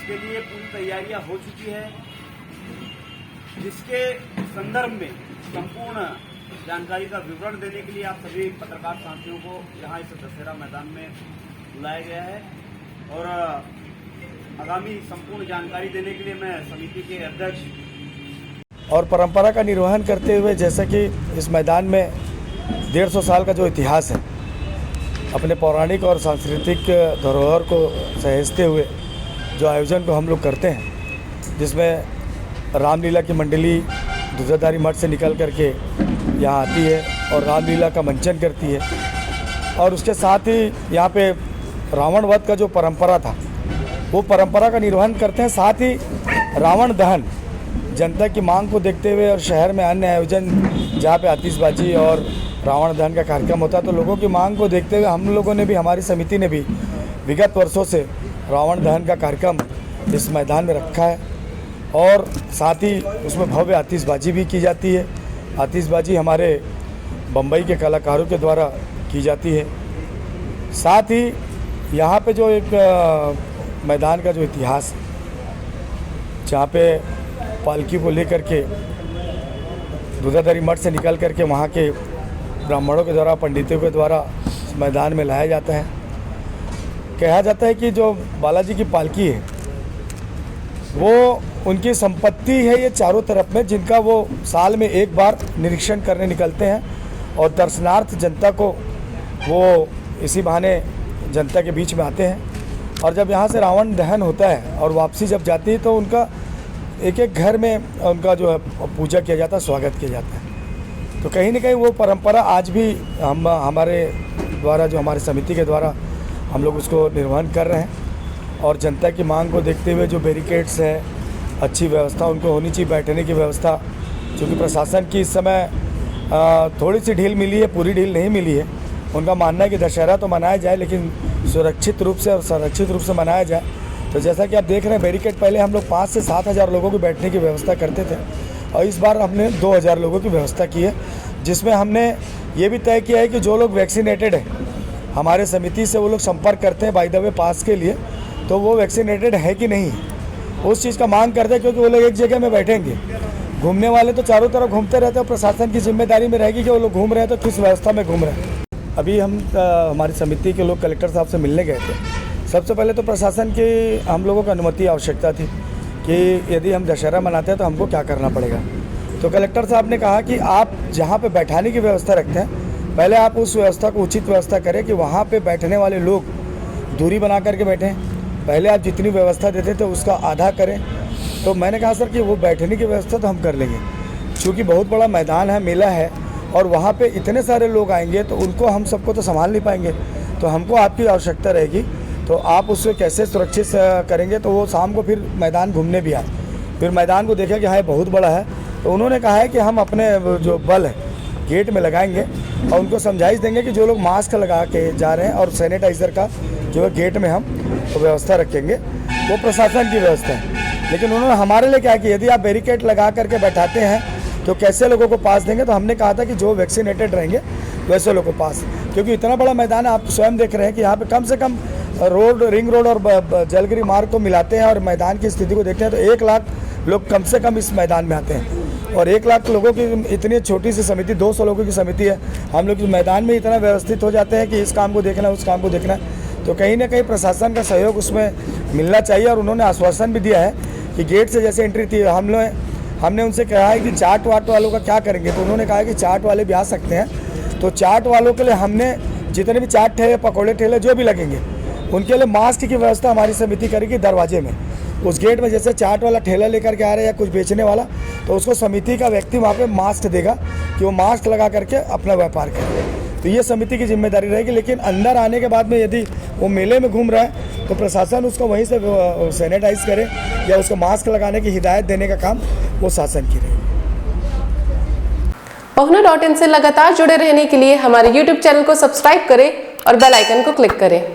इसके लिए पूरी तैयारियां हो चुकी है, जिसके संदर्भ में संपूर्ण जानकारी का विवरण देने के लिए आप सभी पत्रकार साथियों को यहाँ इस दशहरा मैदान में बुलाया गया है। और आगामी संपूर्ण जानकारी देने के लिए मैं समिति के अध्यक्ष और परंपरा का निर्वहन करते हुए, जैसा कि इस मैदान में 150 साल का जो इतिहास है, अपने पौराणिक और सांस्कृतिक धरोहर को सहेजते हुए जो आयोजन को हम लोग करते हैं, जिसमें रामलीला की मंडली दुधाधारी मठ से निकल करके यहाँ आती है और रामलीला का मंचन करती है। और उसके साथ ही यहाँ पे रावण वध का जो परंपरा था, वो परंपरा का निर्वहन करते हैं। साथ ही रावण दहन, जनता की मांग को देखते हुए और शहर में अन्य आयोजन जहाँ पे आतिशबाजी और रावण दहन का कार्यक्रम होता है, तो लोगों की मांग को देखते हुए हम लोगों ने भी, हमारी समिति ने भी विगत वर्षों से रावण दहन का कार्यक्रम इस मैदान में रखा है। और साथ ही उसमें भव्य आतिशबाजी भी की जाती है। आतिशबाजी हमारे बम्बई के कलाकारों के द्वारा की जाती है। साथ ही यहाँ पे जो एक मैदान का जो इतिहास है, जहाँ पे पालकी को लेकर के दुधाधारी मठ से निकल करके वहाँ के ब्राह्मणों के द्वारा, पंडितों के द्वारा इस मैदान में लाया जाता है। कहा जाता है कि जो बालाजी की पालकी है वो उनकी संपत्ति है, ये चारों तरफ में, जिनका वो साल में एक बार निरीक्षण करने निकलते हैं और दर्शनार्थ जनता को वो इसी बहाने जनता के बीच में आते हैं। और जब यहाँ से रावण दहन होता है और वापसी जब जाती है, तो उनका एक एक घर में उनका जो है पूजा किया जाता है, स्वागत किया जाता है। तो कहीं ना कहीं वो परंपरा आज भी हमारे द्वारा, जो हमारी समिति के द्वारा हम लोग उसको निर्वहन कर रहे हैं। और जनता की मांग को देखते हुए जो बैरिकेड्स है, अच्छी व्यवस्था उनको होनी चाहिए, बैठने की व्यवस्था, क्योंकि प्रशासन की इस समय थोड़ी सी ढील मिली है, पूरी ढील नहीं मिली है। उनका मानना है कि दशहरा तो मनाया जाए, लेकिन सुरक्षित रूप से और संरक्षित रूप से मनाया जाए। तो जैसा कि आप देख रहे हैं, बैरिकेड पहले हम लोग 5 से 7 हज़ार लोगों की बैठने की व्यवस्था करते थे, और इस बार हमने 2000 लोगों की व्यवस्था की है, जिसमें हमने ये भी तय किया है कि जो लोग वैक्सीनेटेड है, हमारे समिति से वो लोग संपर्क करते हैं बाय द वे पास के लिए, तो वो वैक्सीनेटेड है कि नहीं, उस चीज़ का मांग करते हैं, क्योंकि वो लोग एक जगह में बैठेंगे। घूमने वाले तो चारों तरफ घूमते रहते हैं, प्रशासन की जिम्मेदारी में रहेगी कि वो लोग घूम रहे हैं तो किस व्यवस्था में घूम रहे हैं। अभी हम हमारी समिति के लोग कलेक्टर साहब से मिलने गए थे। सबसे पहले तो प्रशासन की हम लोगों को अनुमति आवश्यकता थी कि यदि हम दशहरा मनाते हैं तो हमको क्या करना पड़ेगा। तो कलेक्टर साहब ने कहा कि आप जहाँ पे बैठाने की व्यवस्था रखते हैं, पहले आप उस व्यवस्था को उचित व्यवस्था करें कि वहाँ पे बैठने वाले लोग दूरी बना करके बैठें। पहले आप जितनी व्यवस्था देते थे उसका आधा करें। तो मैंने कहा सर कि वो बैठने की व्यवस्था तो हम कर लेंगे, क्योंकि बहुत बड़ा मैदान है, मेला है, और वहाँ पे इतने सारे लोग आएंगे तो उनको हम सबको तो संभाल नहीं पाएंगे, तो हमको आपकी आवश्यकता रहेगी। तो आप उससे कैसे सुरक्षित करेंगे। तो वो शाम को फिर मैदान घूमने भी आए, फिर मैदान को देखा कि हाँ बहुत बड़ा है। तो उन्होंने कहा है कि हम अपने जो बल है गेट में लगाएंगे और उनको समझाइश देंगे कि जो लोग मास्क लगा के जा रहे हैं और सैनिटाइज़र का जो है गेट में हम तो व्यवस्था रखेंगे, वो प्रशासन की व्यवस्था है। लेकिन उन्होंने हमारे लिए क्या कि यदि आप बैरिकेड लगा करके बैठाते हैं तो कैसे लोगों को पास देंगे। तो हमने कहा था कि जो वैक्सीनेटेड रहेंगे वैसे लोगों को पास, क्योंकि इतना बड़ा मैदान है, आप स्वयं देख रहे हैं कि यहाँ पे कम से कम रोड, रिंग रोड और जलगिरी मार्ग को मिलाते हैं और मैदान की स्थिति को देखते हैं तो 1 लाख लोग कम से कम इस मैदान में आते हैं। और 1 लाख लोगों की इतनी छोटी सी समिति, 200 लोगों की समिति है, हम लोग इस मैदान में इतना व्यवस्थित हो जाते हैं कि इस काम को देखना, उस काम को देखना। तो कहीं ना कहीं प्रशासन का सहयोग उसमें मिलना चाहिए। और उन्होंने आश्वासन भी दिया है कि गेट से जैसे एंट्री थी, हमने उनसे कहा है कि चाट वाट वालों का क्या करेंगे। तो उन्होंने कहा है कि चाट वाले भी आ सकते हैं। तो चाट वालों के लिए हमने जितने भी चाट ठेले, पकौड़े ठेले जो भी लगेंगे, उनके लिए मास्क की व्यवस्था हमारी समिति करेगी। दरवाजे में उस गेट में जैसे चाट वाला ठेला लेकर के आ रहा है या कुछ बेचने वाला, तो उसको समिति का व्यक्ति वहाँ पे मास्क देगा कि वो मास्क लगा करके अपना व्यापार करे। तो ये समिति की जिम्मेदारी रहेगी। लेकिन अंदर आने के बाद में यदि वो मेले में घूम रहा है तो प्रशासन उसको वहीं से सैनिटाइज करे या उसको मास्क लगाने की हिदायत देने का काम वो शासन की रहेगी। पहुना.in से लगातार जुड़े रहने के लिए हमारे YouTube चैनल को सब्सक्राइब करें और बेल आइकन को क्लिक करें।